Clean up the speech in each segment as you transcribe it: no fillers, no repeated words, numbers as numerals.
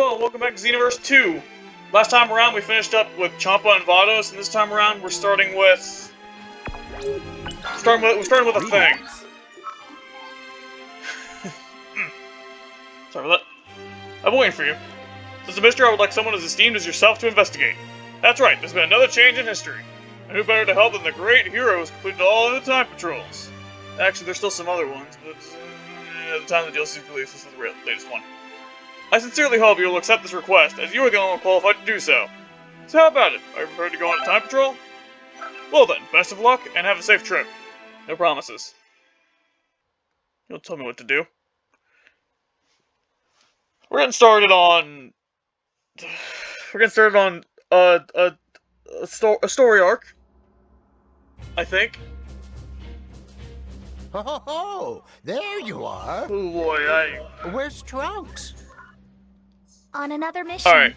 Hello and welcome back to Xenoverse 2. Last time around we finished up with Champa and Vados, and this time around we're starting with... We're starting with a thing. Sorry about that. I've been waiting for you. Since a mystery I would like someone as esteemed as yourself to investigate. That's right, there's been another change in history. And who better to help than the great hero who's completed all of the time patrols. Actually, there's still some other ones, but at the time the DLC release, this is the latest one. I sincerely hope you will accept this request, as you are the only one qualified to do so. So how about it? Are you prepared to go on a time patrol? Well then, best of luck, and have a safe trip. No promises. You'll tell me what to do. We're getting started on... a story arc. I think. Oh, there you are. Oh boy, Where's Trunks? On another mission. Alright.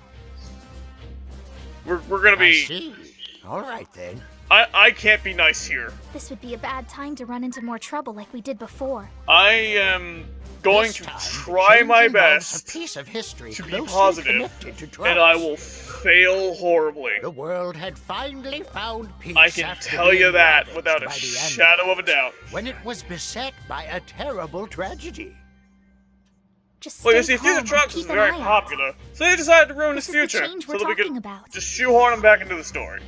We're gonna be... I see. Alright then. I can't be nice here. This would be a bad time to run into more trouble like we did before. I am going This to time, try change my involves best a piece of history to be closely positive, connected to Trunks. and I will fail horribly. The world had finally found peace. I can after tell you being that ravaged without a by the shadow of a doubt. when it was beset by a terrible tragedy. Just Well, you stay see, Future calm and Trunks is keep an very eye out. popular, so they decided to ruin his This is the future, change so we're that we talking could about. just shoehorn him back into the story.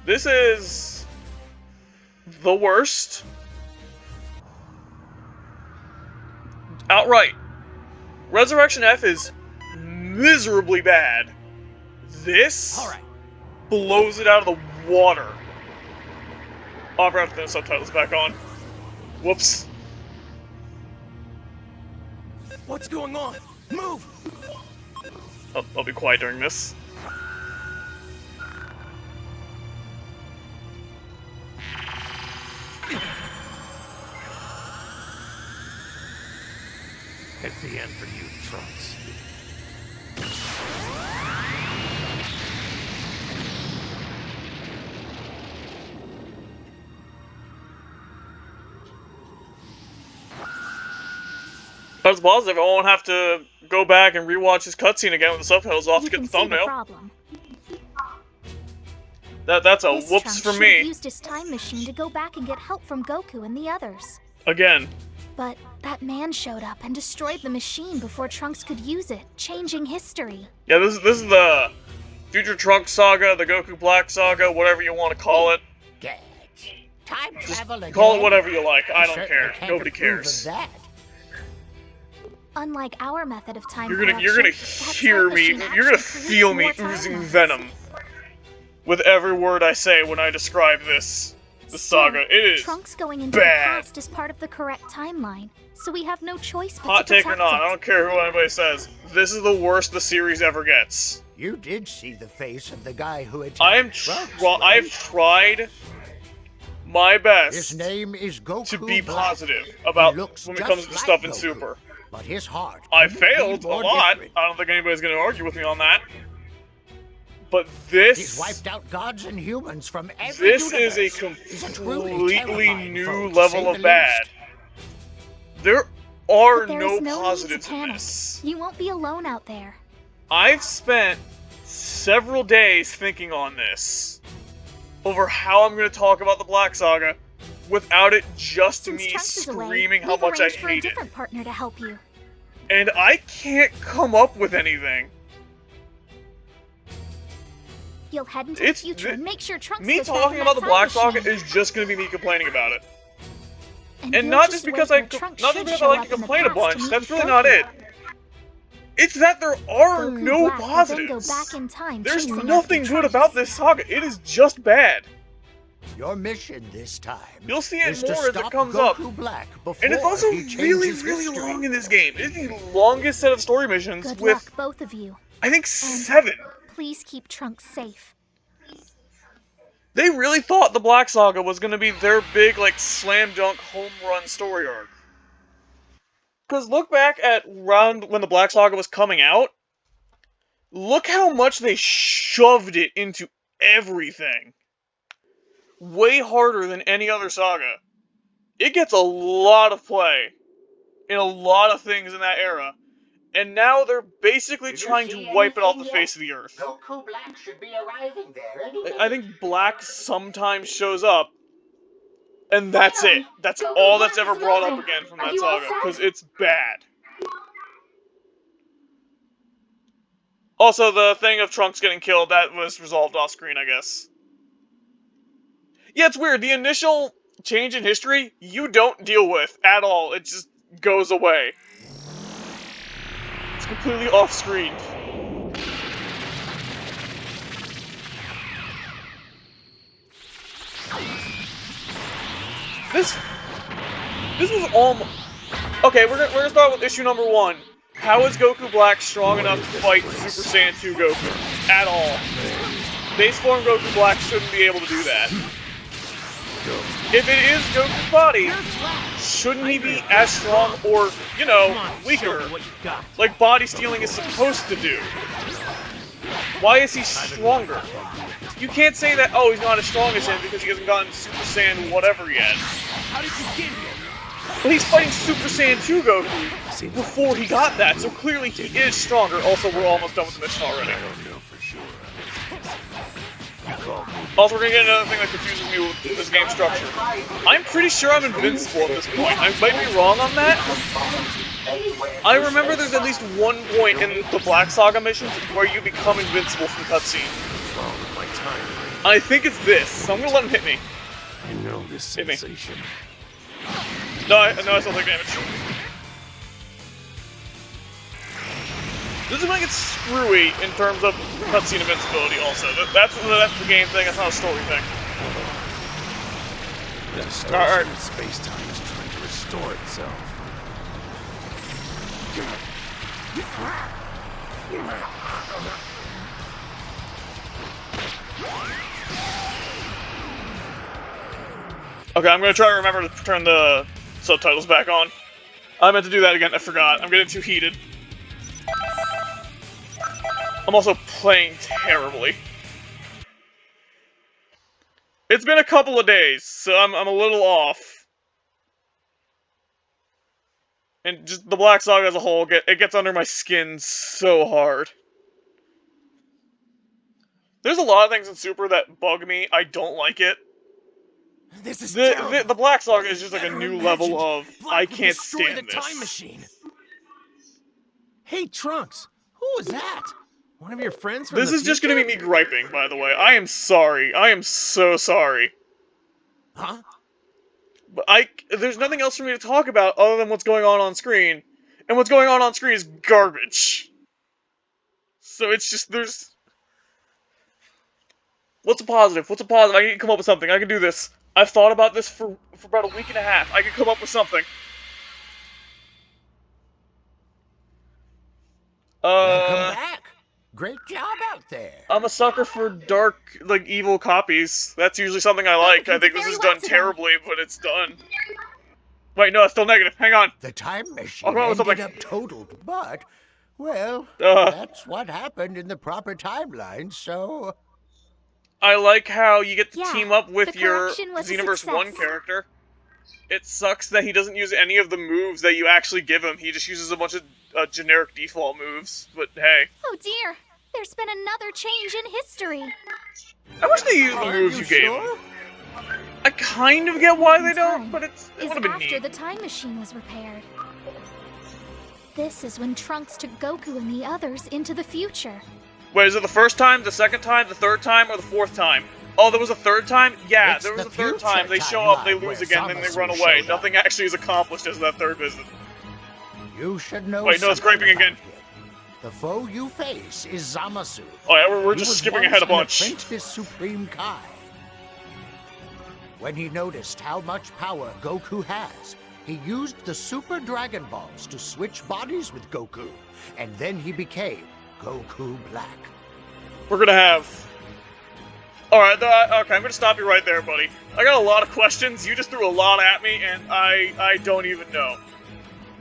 This is... the worst. Outright. Resurrection F is miserably bad. This Alright. blows it out of the water. Oh, I forgot to turn the subtitles back on. Whoops. What's going on? Move! I'll be quiet during this. It's the end for you, Trunks. That's positive. I won't have to go back and rewatch his cutscene again with the subtitles off You to get can the see the thumbnail. problem. That's a This whoops Trunks for should me. have used his time machine to go back and get help from Goku and the others. Again. But that man showed up and destroyed the machine before Trunks could use it, changing history. Yeah, this is the Future Trunks Saga, the Goku Black Saga, whatever you want to call it. Gad. Time travel again. Call it whatever you like. I don't certainly care. can't Nobody approve of cares. that. Unlike our method of time You're gonna correction, that hear time me. machine You're gonna actually feel me creates more oozing timelines. venom with every word I say when I describe the Still, saga. It is Trunks going into bad. the past is part of the correct timeline, so we have no choice but hot to take protect or not. I it. don't care who anybody says. This is the worst the series ever gets. You did see the face of the guy who attacked I am Trunks, well. right? I've tried my best His name is Goku to be Black. positive about He looks when it just comes to like stuff in Goku, Super. But his heart I couldn't failed be a more lot. different. I don't think anybody's going to argue with me on that. But He's this, wiped out gods and humans from every this is a universe. He's truly completely terrifying new foe, to level say of the bad. least. There are But there no is no positives need to in panic. this. You won't be alone out there. I've spent several days thinking on this, over how I'm going to talk about the Black Saga, without it just Since me Trunks is away, screaming how we've much I arranged for a hate it. different partner to help you. And I can't come up with anything. You'll head into It's the future and make sure Trunks Me goes back talking in about that the Black time Saga machine. is just going to be me complaining about it. And you'll not just because wait I where Trunks not should just because I show like up to in the complain a past to bunch. meet That's with really not Goku. it. It's that there are Goku no Black will then positives. go back in time, There's chasing nothing after good Trunks. about this saga. It is just bad. Your mission this time You'll see it is to more as it stop comes up. Goku Black before And it's also he really, changes really history. long in this game. It's the longest set of story missions Good with, luck, both of you. I think, 7. Please keep Trunks safe. They really thought the Black Saga was going to be their big, like, slam dunk home run story arc. Because look back at around when the Black Saga was coming out. Look how much they shoved it into everything. Way harder than any other saga. It gets a lot of play. in a lot of things in that era. And now they're basically trying to wipe it off the face of the earth. Goku Black should be arriving there any I minute. think Black sometimes shows up, and that's it. That's all that's ever brought up again from that saga, because it's bad. Also, the thing of Trunks getting killed, that was resolved off-screen, I guess. Yeah, it's weird. The initial change in history, you don't deal with at all. It just goes away. It's completely off-screen. This was almost... Okay, we're gonna start with issue number 1. How is Goku Black strong enough to fight Super Saiyan 2 Goku? At all. Base form Goku Black shouldn't be able to do that. If it is Goku's body, shouldn't he be as strong or, you know, weaker, like body stealing is supposed to do? Why is he stronger? You can't say that, oh, he's not as strong as him because he hasn't gotten Super Saiyan whatever yet. How did you get here? But he's fighting Super Saiyan 2 Goku before he got that, so clearly he is stronger. Also, we're almost done with the mission already. I don't know for sure. Also, we're gonna get another thing that confuses me with this game structure. I'm pretty sure I'm invincible at this point. I might be wrong on that. I remember there's at least one point in the Black Saga missions where you become invincible from cutscene. I think it's this, so I'm gonna let him hit me. You know this Hit me. sensation. No, I still take damage. This is when it gets screwy in terms of cutscene invincibility also. That's the game thing, that's not a story thing. The distortion in space-time is trying to restore itself. Okay, I'm gonna try to remember to turn the subtitles back on. I meant to do that again, I forgot. I'm getting too heated. I'm also playing terribly. It's been a couple of days, so I'm a little off. And just the Black Saga as a whole, it gets under my skin so hard. There's a lot of things in Super that bug me. I don't like it. This is terrible. The Black Saga is just like a Never new imagined level of Black I would can't destroy stand the time this. machine. Hey, Trunks, who was that? One of your friends from This the is just gonna future? be me griping, by the way. I am sorry. I am so sorry. Huh? But there's nothing else for me to talk about other than what's going on screen. And what's going on screen is garbage. So it's just, what's a positive? What's a positive? I can come up with something. I can do this. I've thought about this for about a week and a half. I can come up with something. Welcome back. Great job out there. I'm a sucker for dark, like, evil copies. That's usually something I like. I think this is done terribly, but it's done. Wait, no, it's still negative. Hang on. The time I'll machine come up with ended something. up totaled, but, well, Uh. that's what happened in the proper timeline, so... I like how you get to Yeah, team up with the your correction was a Xenoverse 1 success. character. It sucks that he doesn't use any of the moves that you actually give him. He just uses a bunch of generic default moves. But hey. Oh dear, there's been another change in history. I wish they used the moves you gave him. I kind of get why they don't, but it Is would have been after neat. the time machine was repaired. This is when Trunks took Goku and the others into the future. Wait, is it the first time, the second time, the third time, or the fourth time? Oh, there was a third time? Yeah, It's there was the a third future time. They show up, they timeline lose where again, then they Zamasu run away. showed up. Nothing actually is accomplished as that third visit. You should know Wait, no, it's something griping about again. him. The foe you face is Zamasu. Oh yeah, we're He just was skipping once ahead a an bunch. apprentice Supreme Kai. When he noticed how much power Goku has, he used the Super Dragon Balls to switch bodies with Goku, and then he became Goku Black. We're gonna have... Alright, okay, I'm gonna stop you right there, buddy. I got a lot of questions, you just threw a lot at me, and I don't even know.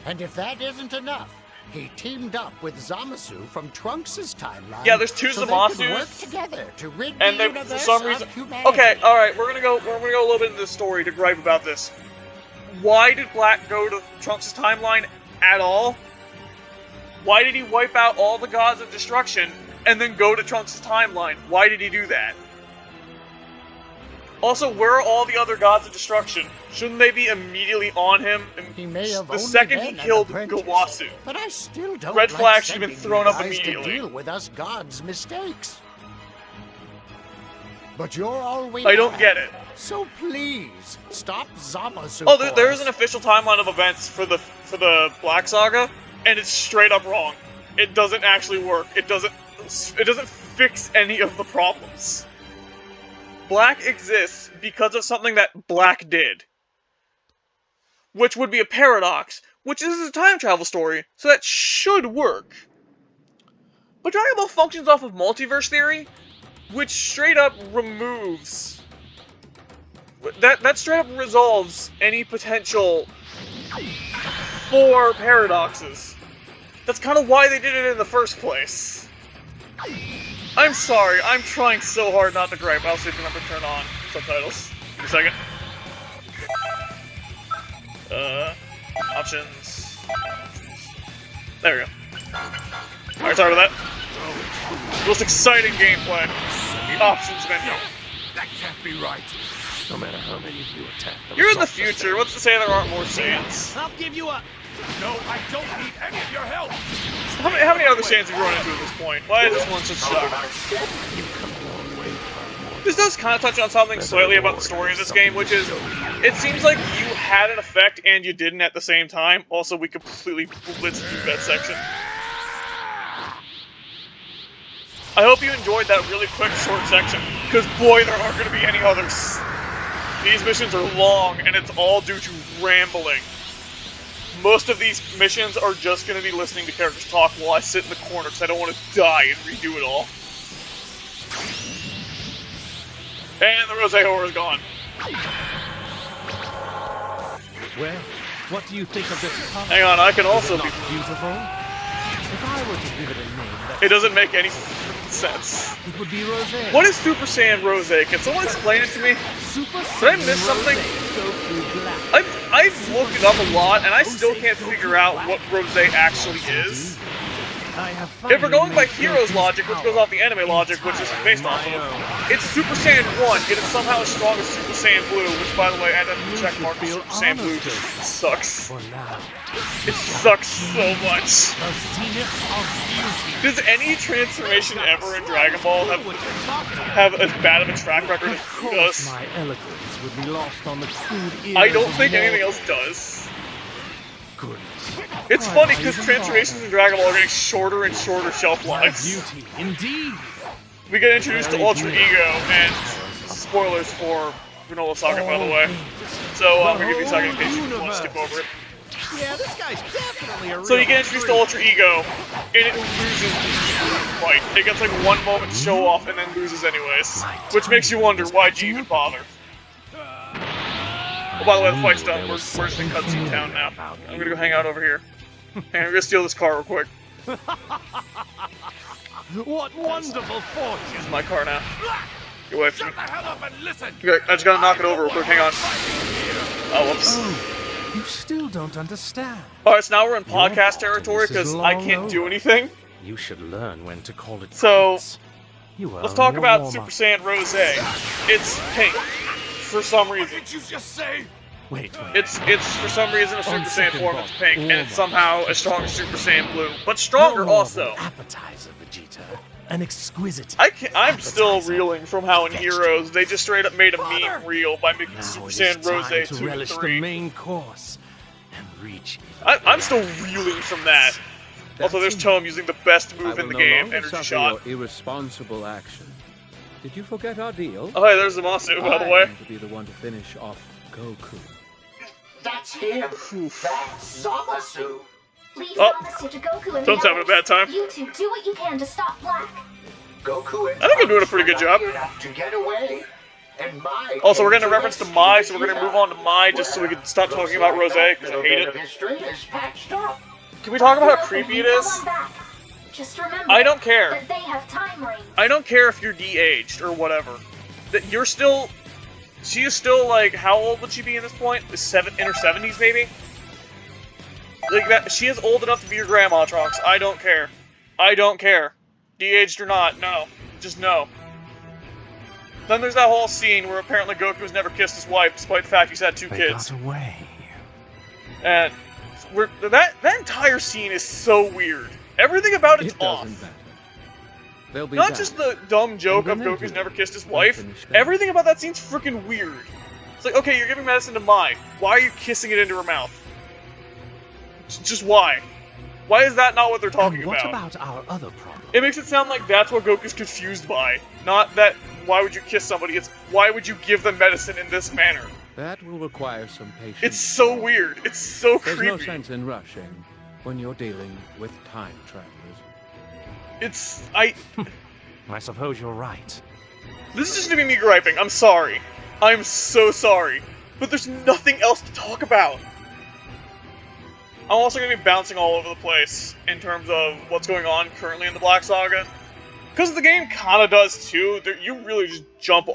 And if that isn't enough, he teamed up with Zamasu from Trunks' timeline. Yeah, there's two so they could Zamasus. work together to rid And the they, for universe some of reason... humanity. Okay, alright, we're gonna go a little bit into the story to gripe about this. why did Black go to Trunks' timeline at all? Why did he wipe out all the gods of destruction and then go to Trunks' timeline? Why did he do that? Also, where are all the other gods of destruction? Shouldn't they be immediately on him He may have the only second he been an killed apprentice, Gawasu? But I still don't Red like flag should have been sending thrown you up guys immediately. to deal with us gods' mistakes. But you're all we I don't have. get it. So please, stop Zamasu. Oh, there is an official timeline of events for the Black Saga, and it's straight up wrong. It doesn't actually work. It doesn't fix any of the problems. Black exists because of something that Black did. Which would be a paradox, which is a time travel story, so that should work. But Dragon Ball functions off of multiverse theory, which straight up removes... That straight up resolves any potential for paradoxes. That's kind of why they did it in the first place. I'm sorry, I'm trying so hard not to gripe. I'll see if I can turn on subtitles. Give me a second. Options. There we go. Alright, sorry about that. Most exciting gameplay. The options menu. That can't be right. No matter how many of you attack them. You're in the future. What's to say there aren't more Saiyans? I'll give you a... No, I don't need any of your help. How many other Saiyans have you run into at this point? Why is this one such shock? This does kind of touch on something slightly about the story of this game, which is, it seems like you had an effect and you didn't at the same time. Also, we completely blitzed through that section. I hope you enjoyed that really quick, short section, because boy, there aren't going to be any others. These missions are long, and it's all due to rambling. Most of these missions are just going to be listening to characters talk while I sit in the corner, because I don't want to die and redo it all. And the Rose Horror is gone. Well, what do you think of this color? Hang on, I can also be... Beautiful? If I were to give it a name that... It doesn't make any sense. It would be Rosé. What is Super Saiyan Rose? Can someone explain it to me? Super Did I miss something? Goku Black. I've looked it up a lot, and I still can't figure out what Rose actually is. If we're going by Hero's logic, which goes off the anime logic, which is based off of, it's Super Saiyan 1, yet it's somehow as strong as Super Saiyan Blue, which, by the way, I didn't check mark Super Saiyan Blue just sucks. It sucks so much. Does any transformation ever in Dragon Ball have as bad of a track record as Blue does? My eloquence would be lost on the crude ears I don't of think anything mortals. else does. Goodness. It's funny because transformations in Dragon Ball are getting shorter and shorter shelf lives. Beauty, indeed. We get introduced to Ultra Ego, and spoilers for Granola Saga, by the way. So I'm gonna give you a second in case you want to skip over it. Yeah, this guy's definitely a real So you get introduced to Ultra Ego, and it loses the fight. It gets like one moment to show off, and then loses anyways. Which makes you wonder, why'd you even bother? Oh, by the way, the fight's done. We're in Cutscene Town now. I'm gonna go hang out over here. And I'm gonna steal this car real quick. What wonderful fortune! This is my car now. Get away from me. Shut the hell up and listen! Okay, I just gotta knock it over real quick. Hang on. Oh, whoops. Oh, you still don't understand. Alright, so now we're in podcast territory because I can't do anything. You should learn when to call it So, quits. You are let's talk about warm Super up. Saiyan Rose. It's pink. For some reason. What did you just say? Wait. It's for some reason a Super On Saiyan second form, thought, it's pink, and it's warm up. somehow as strong as Super Saiyan Blue. But stronger also. Appetizer, Vegeta. An exquisite. I'm still appetizer. reeling from how in Vegetable. Heroes they just straight up made a Father! meme reel by making Now Super it is Saiyan time Rose to 2 and relish the 3. main course and reach. I'm still reeling from that. Also, there's Tome using the best move in the game, Energy Shot. Your irresponsible action. Did you forget our deal? Oh, hey, there's Zamasu, by the way. I'm to be the one to finish off Goku. That's him. That's Zamasu. Leave Oh. Zamasu to Goku and Tome's the having a others. bad time. You two, do what you can to stop Black. Goku and I think I'm doing a pretty good job. to get away. And Mai Also, we're came getting a reference to rescue Mai, so we're gonna Vegeta. move on to Mai just so we can stop talking about Rose, because I Little hate bit of it. history is patched up. Can we talk about how Goku, creepy it come is? on back. Just remember I don't care. that they have time rings. I don't care if you're de-aged or whatever. That you're still she is still, like, how old would she be at this point? In her 70s, maybe? Like, that, she is old enough to be your grandma, Trunks. I don't care. I don't care. De-aged or not, no. Just no. Then there's that whole scene where apparently Goku has never kissed his wife, despite the fact he's had 2 kids. They got away. And that entire scene is so weird. Everything about it's off. They'll be Not back. just the dumb joke of Goku's never kissed his wife. Everything about that scene's freaking weird. It's like, okay, you're giving medicine to Mai. Why are you kissing it into her mouth? Just why? Why is that not what they're talking What about? about our other problem? It makes it sound like that's what Goku's confused by. Not that, why would you kiss somebody? It's, why would you give them medicine in this manner? That will require some patience. It's so weird. It's so There's creepy. no sense in rushing when you're dealing with time travelers. It's, I suppose you're right. This is just gonna be me griping. I'm sorry. I'm so sorry. But there's nothing else to talk about. I'm also gonna be bouncing all over the place in terms of what's going on currently in the Black Saga. Because the game kinda does too. You really just jump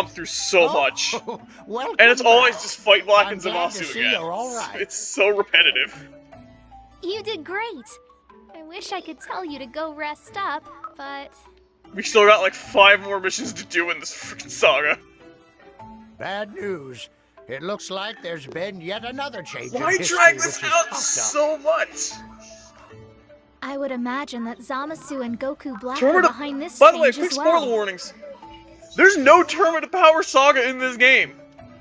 through so much. Welcome And it's always back. just fight Black I'm and glad to Zamasu see again. you're all right. It's so repetitive. You did great. I wish I could tell you to go rest up, but... We still got like 5 more missions to do in this freaking saga. Bad news. It looks like there's been yet another change Why in history drag this which has out popped up. so much? I would imagine that Zamasu and Goku Black Terminal- are behind this By the way, change quick as spoiler well. warnings. There's no Tournament of Power saga in this game.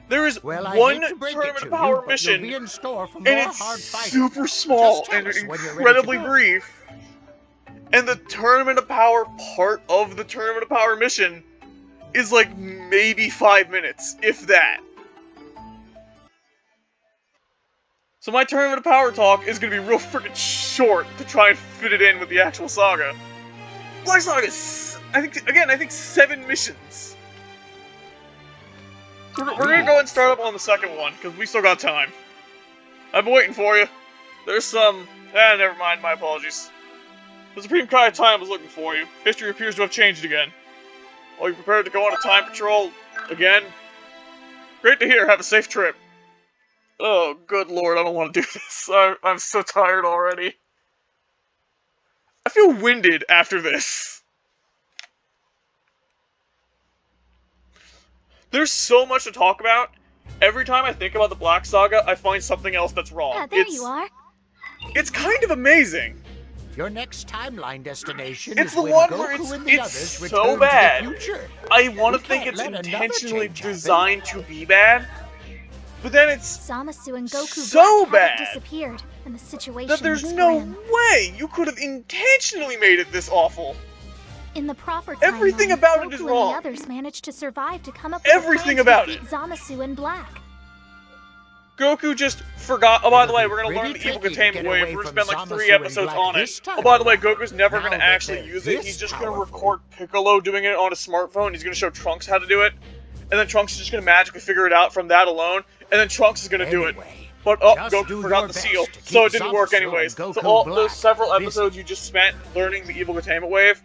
There is Well, I one hate to break it Tournament to of Power you, mission, but you'll be in store for and more it's hard fighting. super small Just tell and us when you're ready to incredibly go. brief. And the Tournament of Power part of the Tournament of Power mission is like maybe 5 minutes, if that. So my Tournament of Power talk is gonna be real freaking short to try and fit it in with the actual saga. Black Saga is, I think 7 missions. So we're gonna go and start up on the second one, because we still got time. I've been waiting for you. There's some... never mind, my apologies. The Supreme Kai of Time was looking for you. History appears to have changed again. Are you prepared to go on a time patrol again? Great to hear, have a safe trip. Oh, good lord, I don't want to do this. I'm so tired already. I feel winded after this. There's so much to talk about. Every time I think about the Black Saga, I find something else that's wrong. Ah, there you are. It's kind of amazing. Your next timeline destination It's is the when one Goku where and the others it's return so to bad. the future. I want We to think can't it's let another intentionally change happen. designed to be bad, but then it's Zamasu and Goku so Black haven't bad disappeared, and the situation that there's looks no grim. way you could have intentionally made it this awful. In the proper Everything timeline, about it Goku is and wrong. the others managed to survive to come up with Everything a plan about to defeat it. Zamasu and Black. Goku just forgot. Oh, by the way, we're gonna Pretty learn the evil tricky to containment get wave. away We're gonna from spend like 3 Zamasu and episodes Black on it. this time Oh, by the way, around. Goku's never Now gonna that actually they're use it. this He's just gonna powerful. record Piccolo doing it on a smartphone. He's gonna show Trunks how to do it, and then Trunks is just gonna magically figure it out from that alone, and then Trunks is gonna do it. Anyway, But oh, just do Goku forgot your the best seal, to keep so it didn't work Zamasu and anyways. So Goku all Black those several busy. episodes you just spent learning the evil containment wave,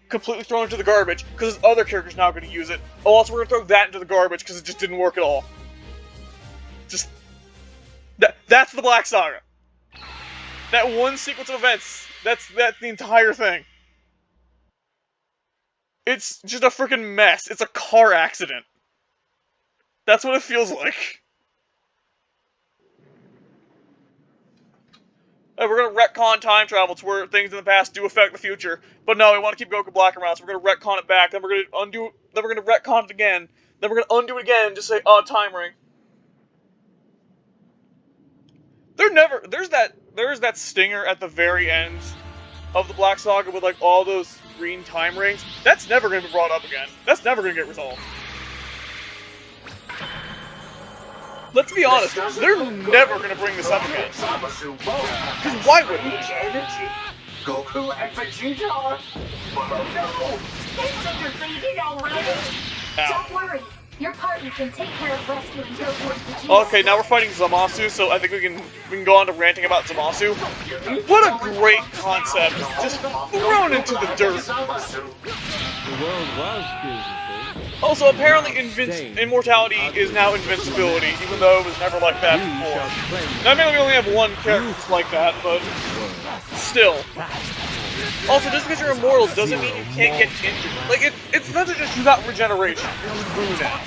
completely thrown into the garbage, because his other character's now gonna use it. Oh, also we're gonna throw that into the garbage, because it just didn't work at all. Just... That's the Black Saga. That one sequence of events, that's the entire thing. It's just a freaking mess. It's a car accident. That's what it feels like. We're gonna retcon time travel to where things in the past do affect the future. But no, we want to keep Goku Black around, so we're gonna retcon it back, then we're gonna undo, then we're gonna retcon it again, then we're gonna undo it again and just say, time ring. There's that stinger at the very end of the Black Saga with like all those green time rings. That's never gonna be brought up again. That's never gonna get resolved. Let's be honest, they're never gonna bring this up again. Because why would they? Goku and Vegeta! Oh no! Things are defeated already! Don't worry. Your partner can take care of rescuing Goku and Vegeta. Okay, now we're fighting Zamasu, so I think we can go on to ranting about Zamasu. What a great concept, just thrown into the dirt. The world was beautiful Also, apparently immortality is now invincibility, even though it was never like that before. Now, maybe we only have one character that's like that, but still. Also, just because you're immortal doesn't mean you can't get injured. Like, it's not just you got regeneration. You're blue now.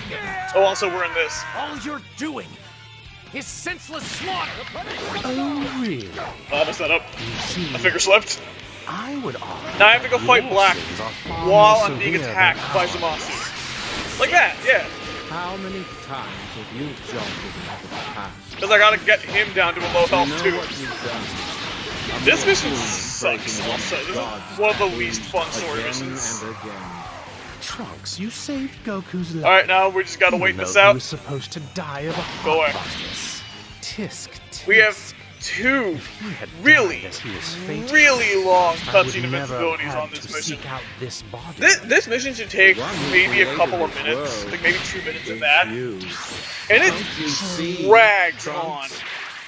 Oh, also, we're in this. All you're doing is senseless slaughter. Oh, really? I messed that up. I finger slipped. I would argue. Now I have to go fight Black losses are far while more I'm being severe attacked than by ours. Zamasu. Like that, yeah. How many times have you jumped into the past? Because I gotta get him down to a low health, You know too. what you've done. This mission sucks, also. This is one of the least fun story Again missions. and again. Trunks, you saved Goku's life. Alright, now we just gotta wait Even this though He out. was supposed to die of a Go away. heart virus. Tisk, tisk. We have two If he had really, died as he was fated, really long I would cutscene never invincibilities have on had this to mission. seek out this body. This mission should take The one who maybe a created couple of this minutes, world like maybe 2 minutes of is that, you. and Don't you it see, drags on. Trunks?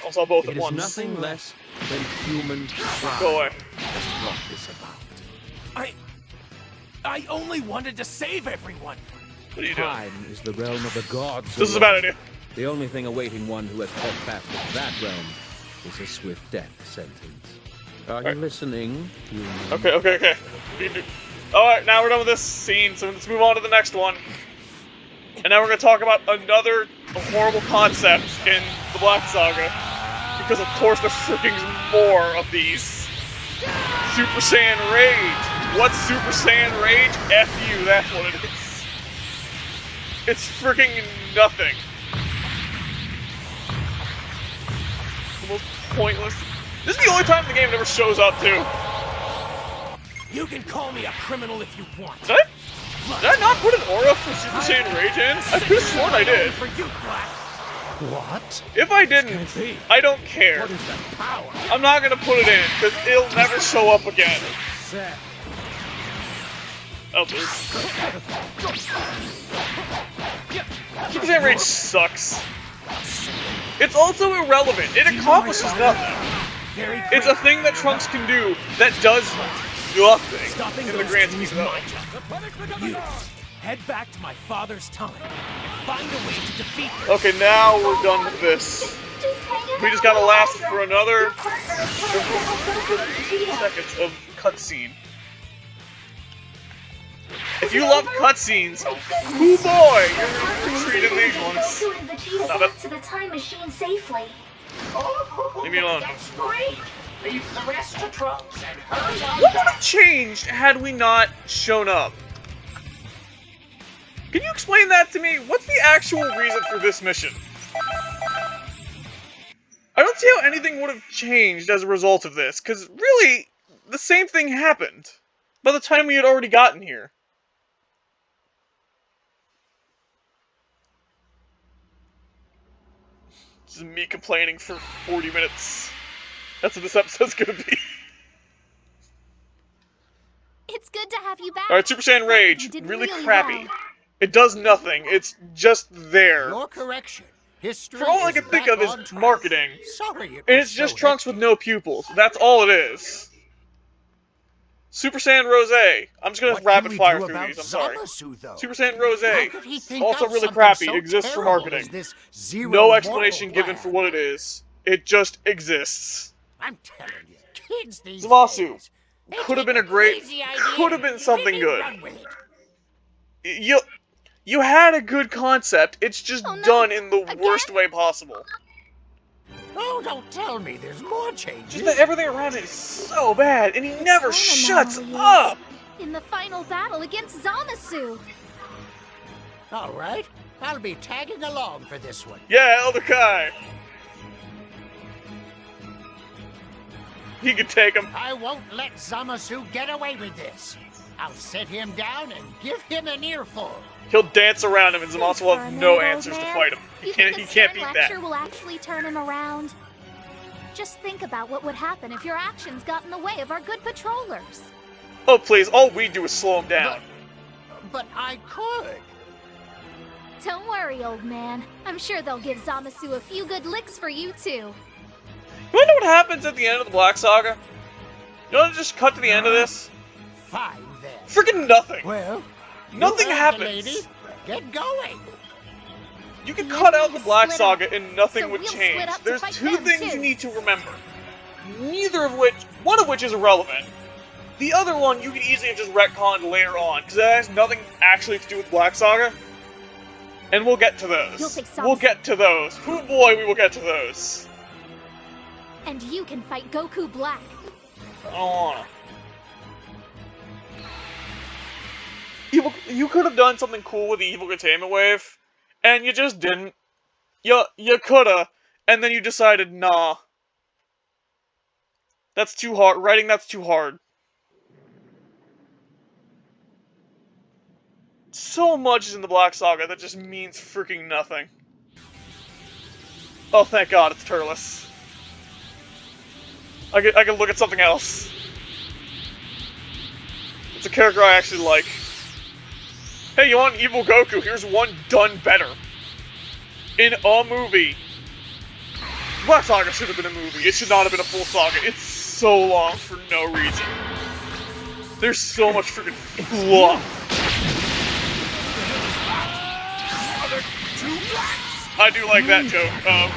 Also, both It at is once. nothing less than human pride. Go away. That's what this about. I only wanted to save everyone. What are you doing? Time is the realm of the gods. This is a bad idea. The only thing awaiting one who has fought fast in that realm is a swift death sentence. Are you Alright. listening, human? Okay. Alright, now we're done with this scene, so let's move on to the next one. And now we're going to talk about another horrible concept in the Black Saga. Because of course there's freaking more of these. Super Saiyan Rage. What's Super Saiyan Rage? F you, that's what it is. It's freaking nothing. The most pointless. This is the only time in the game it ever shows up, too. You can call me a criminal if you want. Did I not put an aura for Super Saiyan Rage in? I could have sworn I did. For you, Black. What? If I didn't, I don't care. What is that power? I'm not gonna put it in, because it'll never show up again. Set. Oh, please. Super Saiyan Rage sucks. It's also irrelevant. It accomplishes nothing. Very It's a thing that Trunks can do that does nothing Stopping in the those grand two is scheme of my it. job. You head back to my father's time and find a way to defeat them. Okay, now we're done with this. We just gotta last for another seconds of cutscene. If you love cutscenes, hoo boy, you're treating these ones. Goku and Vegeta Stop back it. to the time machine safely. Leave me alone. That's great. Leave the rest to Trunks and hurry on What would have changed had we not shown up? Can you explain that to me? What's the actual reason for this mission? I don't see how anything would have changed as a result of this, because really, the same thing happened by the time we had already gotten here. This is me complaining for 40 minutes. That's what this episode's gonna be. It's good to have you back. Alright, Super Saiyan Rage, You did really really crappy. well. It does nothing, it's just there. Your correction. History For all I is can think back of is on track. marketing. Sorry, it And was it's just so Trunks with no pupils. That's all it is. Super Saiyan Rose. I'm just gonna What rapid can we fire do through about these, I'm sorry. Zamasu, though? Super Saiyan Rose. How could he think Also up really something crappy. so Exists for terrible marketing. as this zero No moral explanation given plan? for what it is. It just exists. I'm telling you, kids these Zamasu. days, they Could have take been a great- crazy idea could have been and something maybe good. run with it. You had a good concept. It's just Oh, no. done in the Again? worst way possible. Oh, don't tell me there's more changes. Just that everything around it is so bad, and he never It's shuts anomalies. up. In the final battle against Zamasu. All right, I'll be tagging along for this one. Yeah, Elder Kai. He could take him. I won't let Zamasu get away with this. I'll sit him down and give him an earful. He'll dance around him, and Zamasu will For a have minute, no old answers to man. fight him. You He think can't the beat Stern that. lecture will actually turn him around? Just think about what would happen if your actions got in the way of our good patrollers. Oh, please, all we do is slow him down. But I could. Don't worry, old man. I'm sure they'll give Zamasu a few good licks for you, too. You wanna know what happens at the end of the Black Saga? You wanna just cut to the end of this? Fine then. Freaking nothing. Well, Nothing you heard the happens. lady. Get going! You can cut out the Black Split up. Saga and nothing So would we'll change. split up to There's fight two them, things too. you need to remember. One of which is irrelevant. The other one you can easily have just retconned later on, because it has nothing actually to do with Black Saga. And we'll get to You'll those. take some. We'll get to those. Oh boy, we will get to those. And you can fight Goku Black. I don't wanna. You could have done something cool with the Evil Containment Wave, and you just didn't. You coulda, and then you decided, nah. That's too hard. Writing that's too hard. So much is in the Black Saga that just means freaking nothing. Oh, thank God, it's Turles. I can look at something else. It's a character I actually like. Hey, you want an evil Goku? Here's one done better. In a movie. Black Saga should have been a movie. It should not have been a full saga. It's so long for no reason. There's so much freaking fluff. I do like that joke. Ow.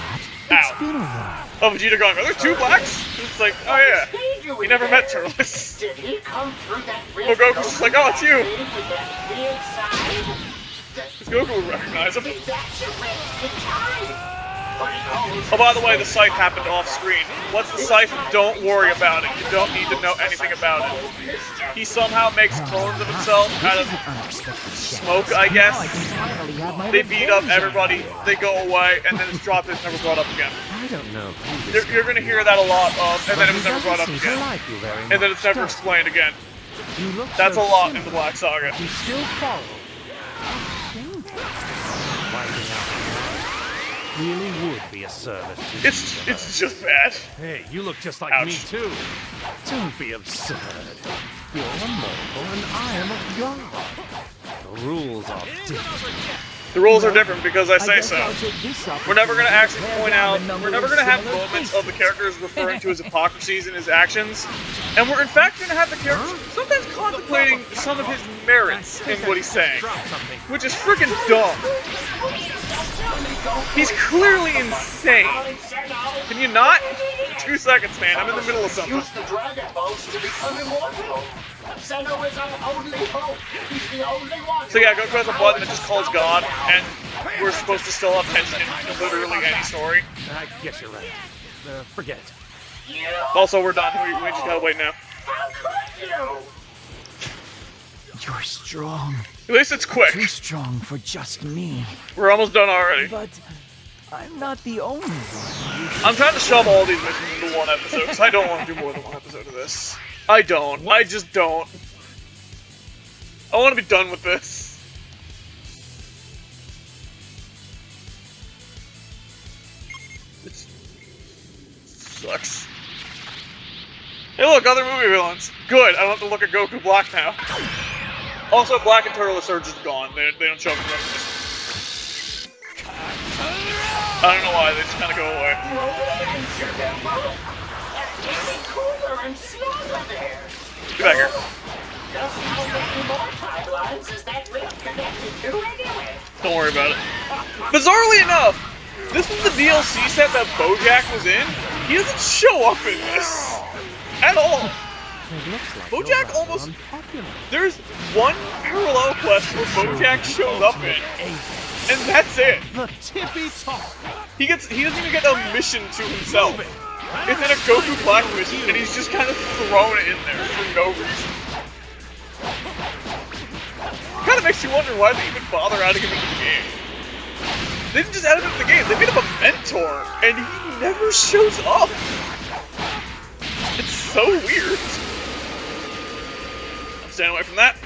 Oh, Vegeta going, are there two blacks? It's like, oh yeah. He never met Turles. Did he come through that Well, Goku's just like, oh, it's you. with that weird side? Because Goku would recognize him. That's your wasted time. But he always Oh, by the way, the scythe happened off screen. What's the scythe? Don't worry about it. You don't need to know anything about it. He somehow makes clones of himself out of smoke, I guess. They beat up everybody, they go away, and then it's dropped and it's never brought up again. I don't know. You're gonna hear that a lot of, and then it was never brought up again. And then it's never explained again. That's a lot in the Black Saga. You still follow. Wiping out really would be a service to It's just bad. Hey, you look just like Ouch. me too. Don't be absurd. You're a mortal and I am a god. The rules are different. The rules are different because I say so. We're never going to actually point out, we're never going to have moments of the characters referring to his hypocrisies in his actions, and we're in fact going to have the characters sometimes contemplating some of his merits in what he's saying, which is freaking dumb. He's clearly insane. Can you not? 2 seconds, man. I'm in the middle of something. Use the Dragon Balls to become immortal. Zeno is our only hope. He's the only one. So yeah, Goku has a button that just calls God, and we're supposed to still have tension in literally any story. I guess you're right. Forget it. Also, we're done. We just gotta wait now. How could you? You're strong. At least it's quick. Too strong for just me. We're almost done already. But I'm not the only one. I'm trying to shove all these missions into one episode, because I don't want to do more than one episode of this. I don't. I just don't. I want to be done with this. It sucks. Hey look, other movie villains. Good, I don't have to look at Goku Black now. Also, Black and Turles are just gone. They don't show up in the rest of this. I don't know why, they just kind of go away. Getting cooler and stronger there. Get back here. Just how many more timelines is that rift connected to anyway? Don't worry about it. Bizarrely enough, this was the DLC set that BoJack was in. He doesn't show up in this. At all. BoJack almost... There's one parallel quest where BoJack shows up in, and that's it. The tippy top. He doesn't even get a mission to himself. It's in a Goku Black mission, and he's just kind of thrown in there for no reason. Kind of makes you wonder why they even bother adding him into the game. They didn't just add him into the game, they made him a mentor, and he never shows up. It's so weird. I'm staying away from that.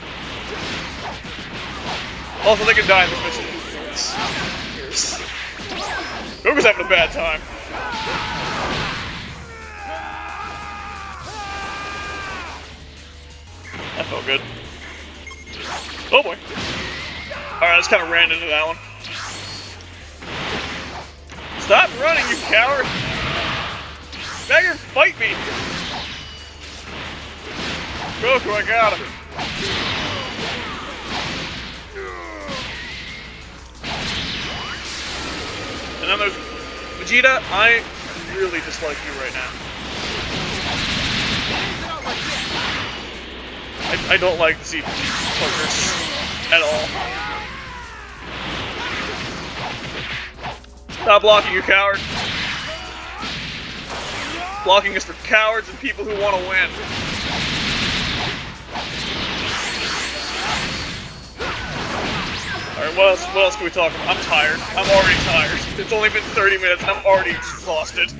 Also, they can die in this mission. Goku's having a bad time. That felt good. Oh boy. Alright, I just kind of ran into that one. Stop running, you coward! Back here, fight me! Goku, I got him. then there's Vegeta. I really dislike you right now. I don't like the Z partners at all. Stop blocking, you coward. Blocking is for cowards and people who want to win. Alright, what else can we talk about? I'm tired. I'm already tired. It's only been 30 minutes and I'm already exhausted.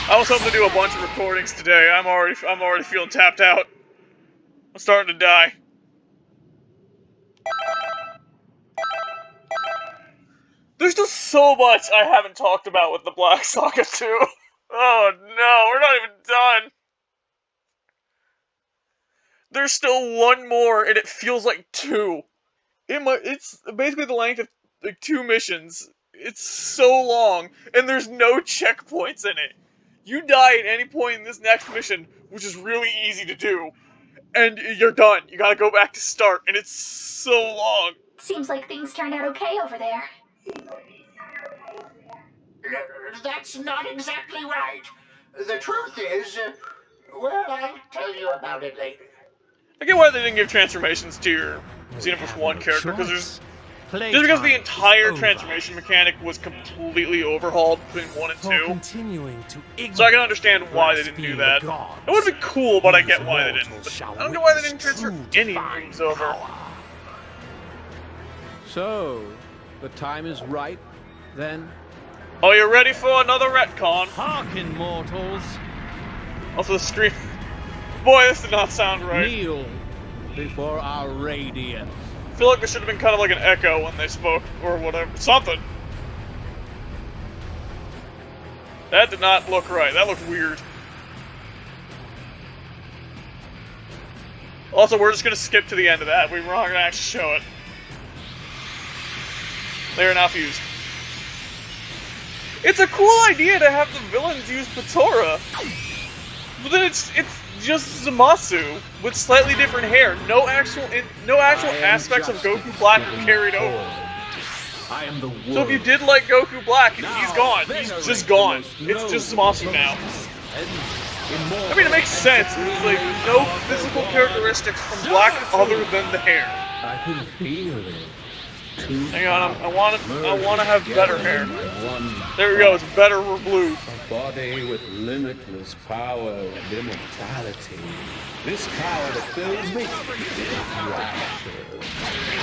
I was hoping to do a bunch of recordings today. I'm already feeling tapped out. I'm starting to die. There's just so much I haven't talked about with the Black Saga 2. Oh no, we're not even done. There's still one more, and it feels like 2. It's basically the length of like 2 missions. It's so long, and there's no checkpoints in it. You die at any point in this next mission, which is really easy to do, and you're done. You gotta go back to start, and it's so long. Seems like things turned out okay over there. That's not exactly right. The truth is, well, I'll tell you about it later. I get why they didn't give transformations to your Xenoverse 1 character, because there's... Just because the entire transformation mechanic was completely overhauled between 1 and 2. So I can understand why they didn't do that. It would be cool, but I get why they didn't. But I don't get why they didn't transfer any rings over. So, the time is right, then? Oh, you ready for another retcon? Hearken, mortals. Also, the screen... Boy, this did not sound right. Kneel before our radiance. I feel like there should have been kind of like an echo when they spoke, or whatever. Something. That did not look right. That looked weird. Also, we're just gonna skip to the end of that. We're not gonna actually show it. They are now fused. It's a cool idea to have the villains use Patora. But then it's just Zamasu with slightly different hair. No actual aspects of Goku Black are carried over. So if you did like Goku Black, he's gone. He's just gone. It's just Zamasu now. I mean, it makes sense. It's like no physical characteristics from Black other than the hair. I can feel it. Hang on, I want to have better hair. There we go. It's better blue. A body with limitless power and immortality. This power that fills me is rapture.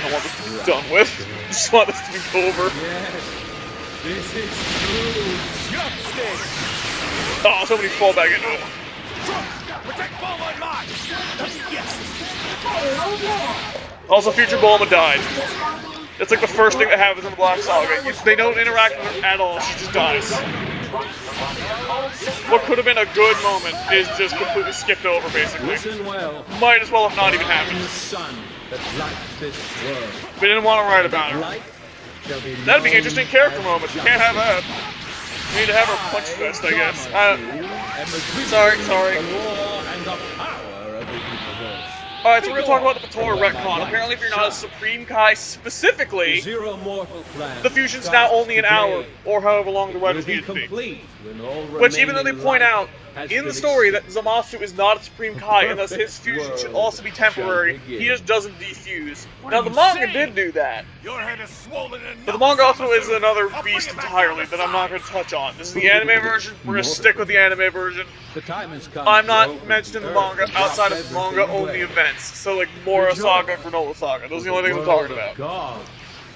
I want this to be done with. I just want this to be over. Yes, this is true justice. Oh, somebody fall back into it. Protect Bulma March. Also, Future Bulma died. That's like the first thing that happens in the Black Saga. They don't interact with her at all, she just dies. What could have been a good moment is just completely skipped over, basically. Listen well. Might as well have not even happened. The sun that lights this world. We didn't want to write about her. That'd be an interesting character moment. You can't have that. We need to have her punch fest, I guess. Sorry. Alright, so we're gonna talk about the Patora retcon. Apparently, if you're not a Supreme Kai specifically, the fusion's now only an hour, or however long the weapons need to be. Which, even though they point out in the story that Zamasu is not a Supreme Kai, and thus his fusion should also be temporary, he just doesn't defuse. Now, the manga did do that. But the manga also is another beast entirely that I'm not going to touch on. This is the anime version. We're going to stick with the anime version. I'm not mentioning the manga outside of manga-only events. So, like, Mora Saga, Granola Saga. Those are the only things I'm talking about.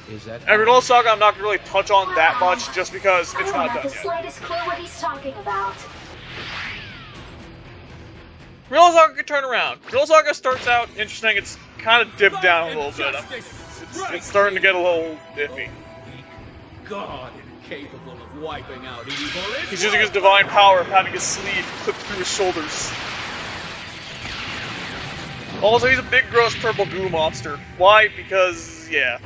And Granola Saga, I'm not going to really touch on that much, just because it's not done yet. Slightest clue what he's talking about. Granola Saga can turn around. Granola Saga starts out interesting. It's kind of dipped down a little bit. It's starting to get a little iffy. God, incapable of wiping out evil. He's using his divine power of having his sleeve clipped through his shoulders. Also, he's a big, gross purple goo monster. Why? Because, yeah.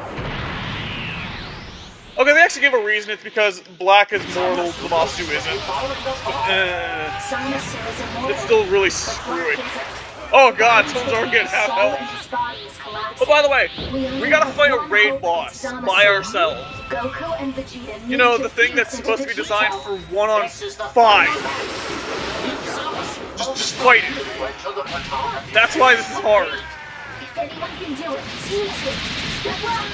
Okay, they actually give a reason. It's because Black is mortal, Zamasu isn't. It's still really screwy. Oh god, someone's already getting half health. But by the way, we gotta fight a raid boss by ourselves. Goku and Vegeta You know, the thing that's supposed to be designed for 1-on-5. Just fight it. That's why this is hard. If anyone can do it, it's you two. Good luck.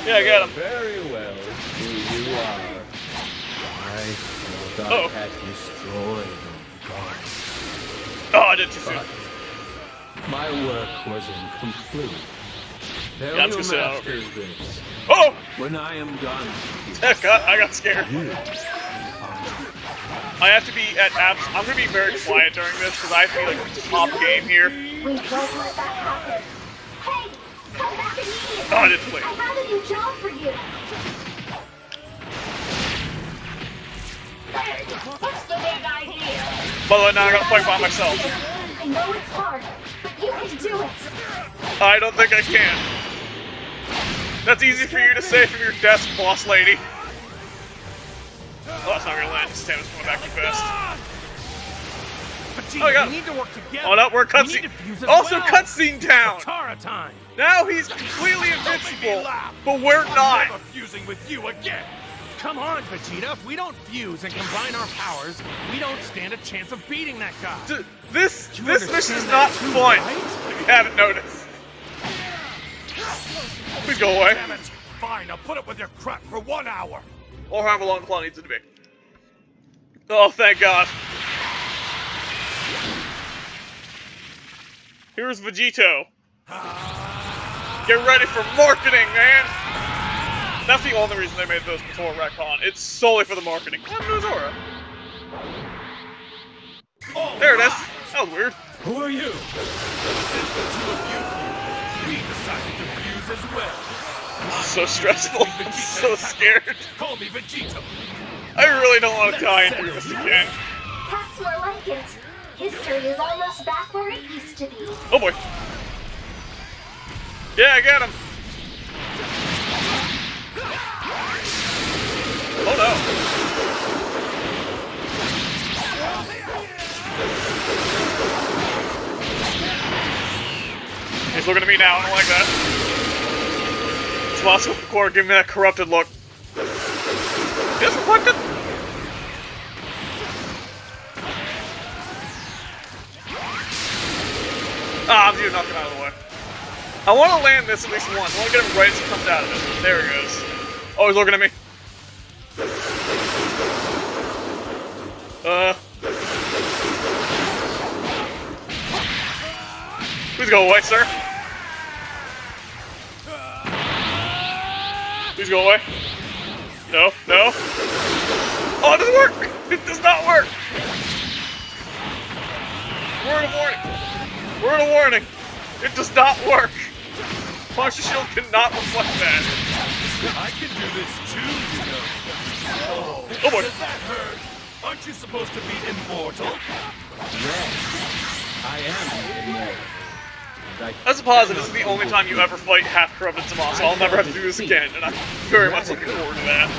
Yeah, I got him. Very well who you are. I thought I had destroyed them. Oh, I did too soon. My work was incomplete. Tell Yeah, I'm your just gonna sit masters this. Oh! When I am done, I got scared. I have to be at abs. I'm gonna be very quiet during this because I have to be like top game here. We won't let that happen. Hey, come back immediately. Oh, I did too late. I have a new job for you. Hey, what's the big idea? By the way, now I gotta fight by myself. I know it's hard, but you can do it. I don't think I can. That's easy for you to say from your desk, boss lady. Oh, that's not gonna land. Stamina's coming back too fast. Vegeta, Oh, I got him. we need to work together. Oh no, we're We need cutscene. to fuse as Also, well. cutscene town. Katara time. Now he's completely Don't make me invincible, laugh. but we're I'm not. never fusing with you again. Come on, Vegeta. If we don't fuse and combine our powers, we don't stand a chance of beating that guy. This You mission is understand not that too, fun. right? If you haven't noticed. Please go away. Damn it. Fine, I'll put up with your crap for 1 hour. Or however long the plot needs it to be. Oh, thank God. Here's Vegito. Get ready for marketing, man! That's the only reason they made those before Retcon. It's solely for the marketing. What happened to Zora? There it is. That was weird. who are you? We decided to fuse as well. So stressful. I'm so scared. Call me Vegito. I really don't want to die through this again. That's more like it. History is almost back where it used to be. Oh boy. Yeah, I got him. Oh no. He's looking at me now. I don't like that. It's Moscow Core giving me that corrupted look. Is reflected? Ah, I'm doing nothing out of the way. I want to land this at least once. I want to get him right as he comes out of it. There he goes. Oh, he's looking at me. Please go away, sir. Please go away. No, no. Oh, it doesn't work! It does not work! Word of warning. Word of warning. It does not work. Puncture shield cannot reflect that. I can do this too, you know. Oh boy. Does that hurt? Aren't you supposed to be immortal? Yes, I am immortal. And I As a positive, this is the only time you ever fight half-corrupted Samas, so I'll never have to do this again, and I'm very much looking forward to that.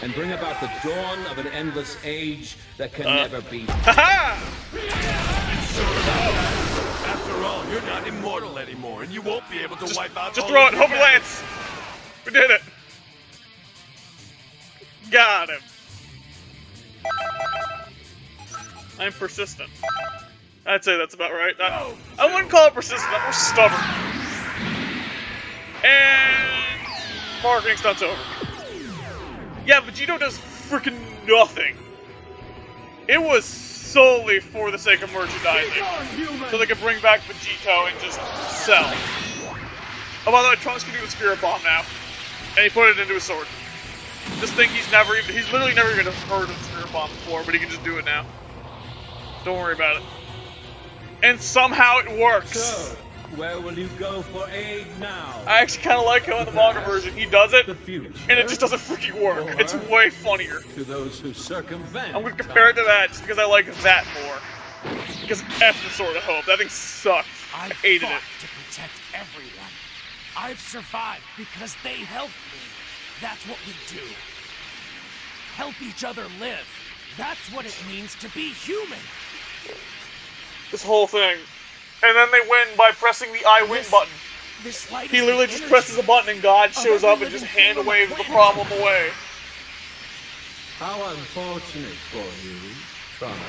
and bring about the dawn of an endless age that can never be. Haha! After all, you're not immortal anymore, and you won't be able to wipe out Just all throw of it, hope it humanity. lands! We did it! Got him. I'm persistent. I'd say that's about right. I wouldn't call it persistent, I'm more stubborn. And marketing stunt's over. Yeah, Vegito does freaking nothing. It was solely for the sake of merchandising. So they could bring back Vegito and just sell. Oh, by the way, Trunks can do the Spirit Bomb now. And he put it into his sword. Just think he's literally never even heard of the Spirit Bomb before, but he can just do it now. Don't worry about it. And somehow it works. So, where will you go for aid now? I actually kind of like how in the manga version he does it, The future. and it just doesn't freaking work. It's way funnier. To those who circumvent. I'm gonna compare it to that just because I like that more. Because F the Sword of Hope. That thing sucked. I hated it. To protect everyone. I've survived because they helped me. That's what we do. Help each other live. That's what it means to be human. This whole thing. And then they win by pressing the I win button. This slight He literally just presses a button and God shows up and just hand waves the problem away. How unfortunate for you, Trunks.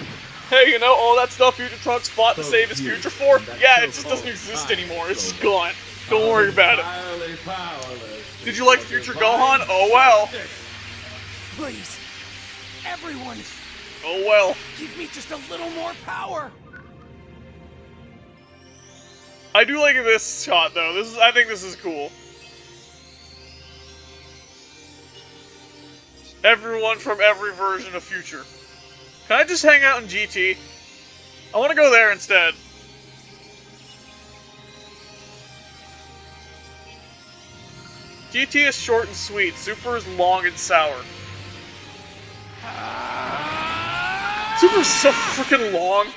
Hey, you know, all that stuff Future Trunks fought to So save his you future for? and that Yeah, it just so-called doesn't exist time anymore. It's silver gone. Don't worry about it. entirely powerless Did you like before Future divine Gohan? Oh well. Please, everyone, Oh well. give me just a little more power. I do like this shot though. I think this is cool. Everyone from every version of Future. Can I just hang out in GT? I want to go there instead. GT is short and sweet. Super is long and sour. Super is so freaking long.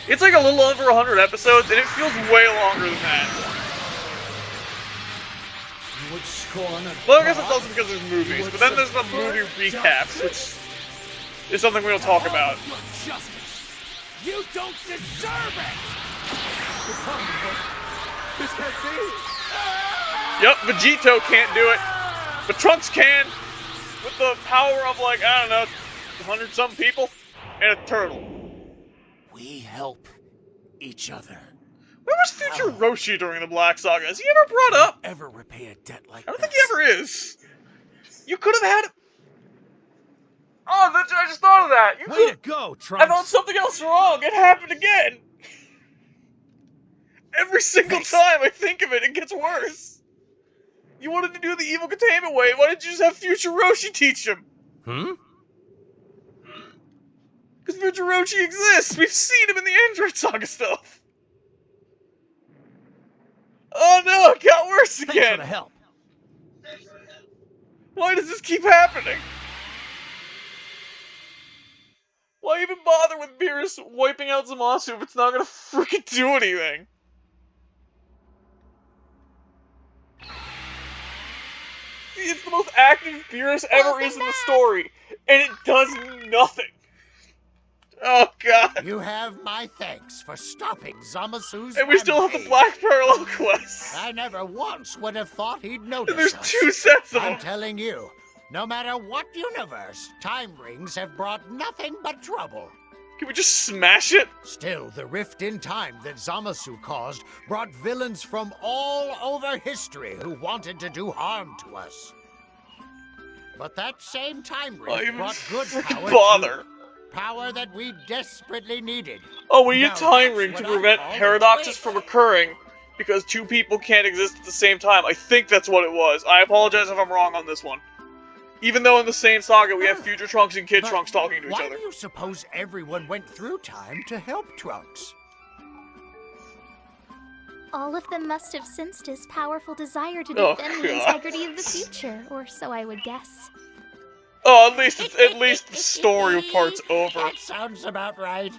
It's like a little over 100 episodes, and it feels way longer than that. Well, I guess it's also because there's movies, but then there's the movie recaps, which is something we don't talk about. Justice. You don't deserve it. This can't be! Yep, Vegito can't do it, but Trunks can, with the power of like, I don't know, 100-something people, and a turtle. We help each other. Where was Future Roshi during the Black Saga? Is he ever brought up? Ever repay a debt like I don't this? think he ever is. You could have had... Oh, I just thought of that. You Way to could... go, Trunks! I found something else wrong. It happened again. Every single time I think of it, it gets worse. You wanted to do the evil containment way. Why didn't you just have Future Roshi teach him? Because Future Roshi exists. We've seen him in the Android Saga stuff. Oh no, it got worse Thanks again. for the help. Why does this keep happening? Why even bother with Beerus wiping out Zamasu if it's not gonna freaking do anything? It's the most active Beerus ever is in the story, and it does nothing. Oh god. You have my thanks for stopping Zamasu's And we still have the rampage. Black Parallel quest. I never once would have thought he'd notice And there's us. 2 sets of I'm them. telling you, no matter what universe, time rings have brought nothing but trouble. Can we just smash it? Still, the rift in time that Zamasu caused brought villains from all over history who wanted to do harm to us. But that same time Why rift even brought good freaking power bother? too. Power that we desperately needed. Oh, we need Now time that's ring what to I prevent call a paradoxes twist. from occurring because 2 people can't exist at the same time. I think that's what it was. I apologize if I'm wrong on this one. Even though in the same saga we have Future Trunks and Kid But Trunks talking to each why other. do you suppose everyone went through time to help Trunks? All of them must have sensed his powerful desire to Oh, defend the God. integrity of the future, or so I would guess. Oh, at least the story part's over. That sounds about right.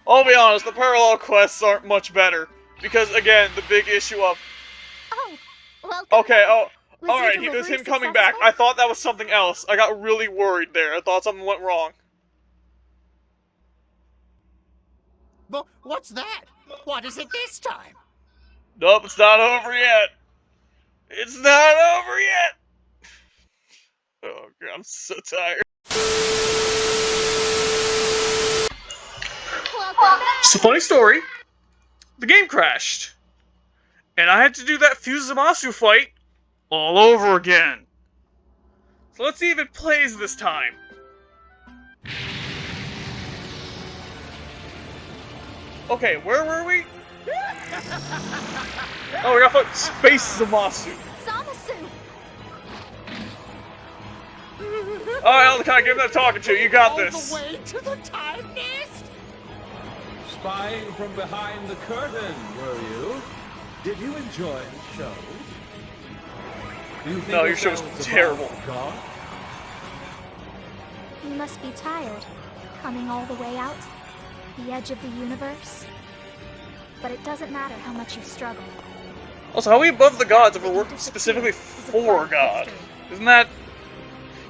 I'll be honest, the parallel quests aren't much better. Because, again, the big issue of... Oh, welcome. Okay, oh... Was Alright, your there's delivery him coming back. successful? I thought that was something else. I got really worried there. I thought something went wrong. But what's that? What is it this time? Nope, it's not over yet. It's not over yet! Oh, God, I'm so tired. Welcome back. It's a funny story. The game crashed. And I had to do that Fusamasu fight all over again. So let's see if it plays this time. Okay, where were we? Oh, we gotta fight Space Zamasu. Zamasu. Alright, can I give that talking to? You got All this. the way to the time nest? Spying from behind the curtain, were you? Did you enjoy the show? Do you think No, your show's yourselves terrible. above God? You must be tired, coming all the way out, the edge of the universe. But it doesn't matter how much you struggle. Also, how are we above the gods if we're working specifically for God? Isn't that...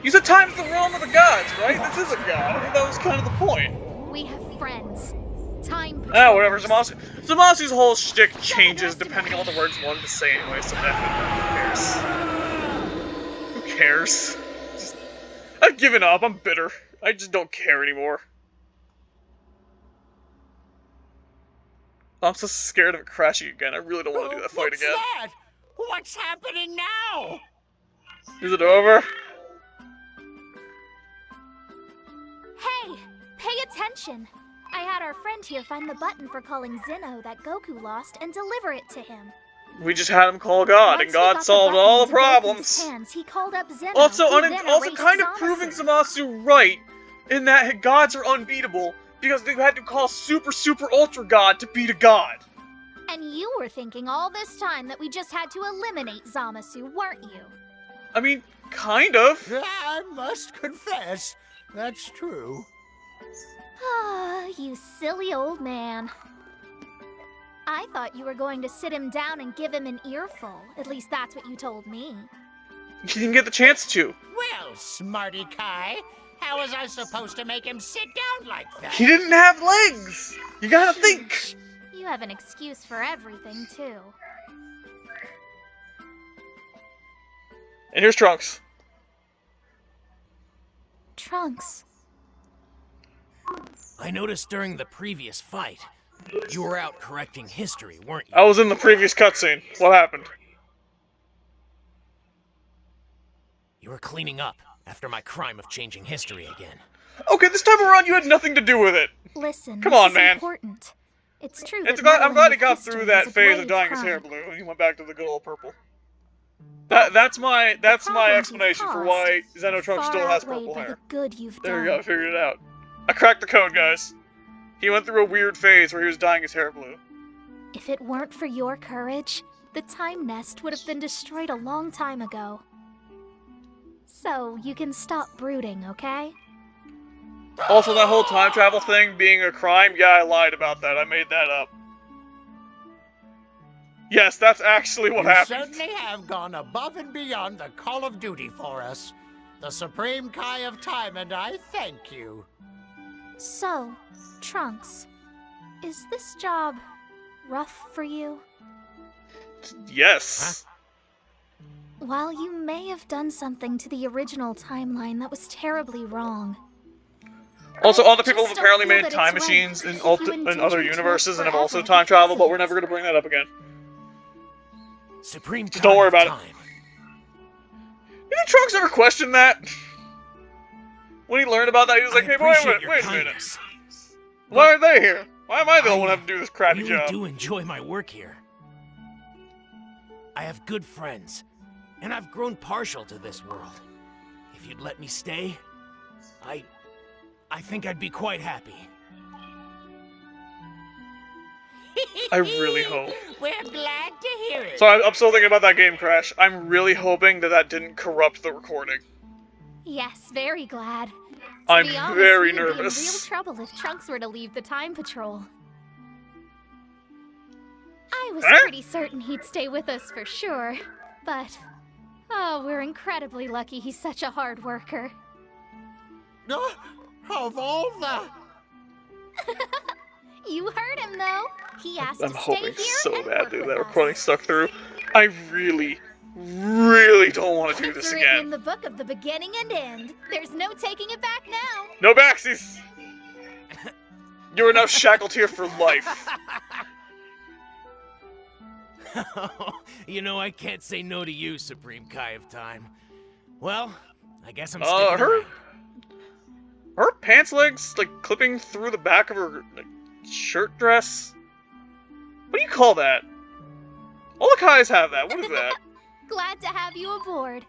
You said time's the realm of the gods, right? This is a god. I think that was kind of the point. We have friends, time Ah, whatever. patrollers. Zamasu's whole shtick changes depending on what the words he wanted to say anyway, so definitely who cares? Who cares? I've given up. I'm bitter. I just don't care anymore. I'm so scared of it crashing again. I really don't want to do that fight again. What's that? What's happening now? Is it over? Hey, pay attention. I had our friend here find the button for calling Xeno that Goku lost and deliver it to him. We just had him call God, Once and we God got the solved button all the into Goku's problems. hands, he called up Xeno, Also, who then also erased kind of Zamasu. proving Zamasu right in that gods are unbeatable because they had to call Super Ultra God to beat a god. And you were thinking all this time that we just had to eliminate Zamasu, weren't you? I mean, kind of. I must confess, that's true. Ah, you silly old man. I thought you were going to sit him down and give him an earful. At least that's what you told me. You didn't get the chance to. Well, Smarty Kai, how was I supposed to make him sit down like that? He didn't have legs. You gotta think. You have an excuse for everything, too. And here's Trunks. Trunks. I noticed during the previous fight, you were out correcting history, weren't you? I was in the previous cutscene. What happened? You were cleaning up after my crime of changing history again. Okay, this time around you had nothing to do with it. Listen, Come this on, is man. important. It's true I'm that glad he meddling got with through history that is a phase of grave dyeing his hair crime. blue, and he went back to the good old purple. That's my problems explanation you've for why caused Xeno Trunks far still has outweighed purple by hair. the good you've There done. we go, I figured it out. I cracked the code, guys. He went through a weird phase where he was dyeing his hair blue. If it weren't for your courage, the Time Nest would have been destroyed a long time ago. So, you can stop brooding, okay? Also, that whole time travel thing being a crime, yeah, I lied about that. I made that up. Yes, that's actually what You happened. certainly have gone above and beyond the call of duty for us. The Supreme Kai of Time and I thank you. So, Trunks, is this job rough for you? Yes. While you may have done something to the original timeline that was terribly wrong. Also, I other people have just don't apparently feel made that time it's machines right in, to keep you in in other danger to universes us and have also forever time traveled, but because we're of never going to bring that up again. Supreme Don't worry Kai of about it. Time. Did Trunks ever question that? When he learned about that, he was like, I hey, wait a appreciate minute, your wait a minute. kindness, Why are they here? Why am I the I only one having to do this crappy really job? do enjoy my work here. I have good friends, and I've grown partial to this world. If you'd let me stay, I think I'd be quite happy. I really hope. We're glad to hear it. So I'm still thinking about that game crash. I'm really hoping that that didn't corrupt the recording. Yes, very glad. To I'm be honest, very we would be in real nervous. trouble if Trunks were to leave the Time Patrol. I was Huh? pretty certain he'd stay with us for sure, but... Oh, we're incredibly lucky he's such a hard worker. Of all the... You heard him, though. He asked I'm to stay hoping here so and bad, work dude, with that us. recording stuck through. I really, really don't want to do It's this written in again. the book of the beginning and end. There's no taking it back now. No backsies! You're now shackled here for life. You know, I can't say no to you, Supreme Kai of Time. Well, I guess I'm sticking her around. her pants legs like clipping through the back of her like, shirt dress. What do you call that? All the Kais have that. What is that? Glad to have you aboard.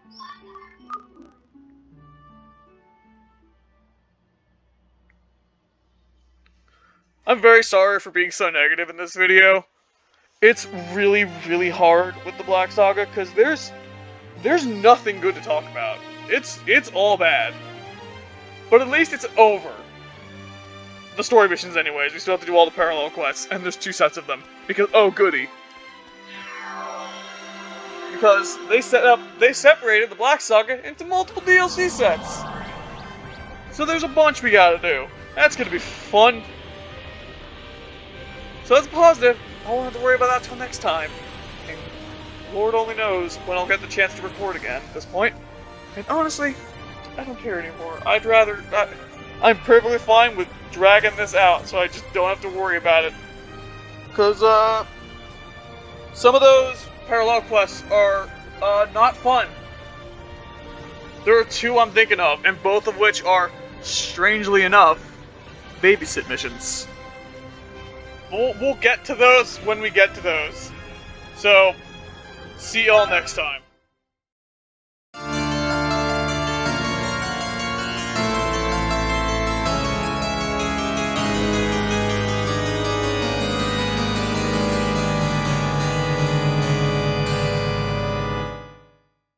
I'm very sorry for being so negative in this video. It's really, really hard with the Black Saga because there's nothing good to talk about. It's all bad. But at least it's over. The story missions anyways, we still have to do all the parallel quests, and there's 2 sets of them. Because, oh goody. Because they separated the Black Saga into multiple DLC sets. So there's a bunch we gotta do. That's gonna be fun. So that's positive. I won't have to worry about that till next time. And Lord only knows when I'll get the chance to record again at this point. And honestly, I don't care anymore. I'm perfectly fine with dragging this out, so I just don't have to worry about it. Because, some of those parallel quests are, not fun. There are two I'm thinking of, and both of which are, strangely enough, babysit missions. We'll get to those when we get to those. So, see y'all next time.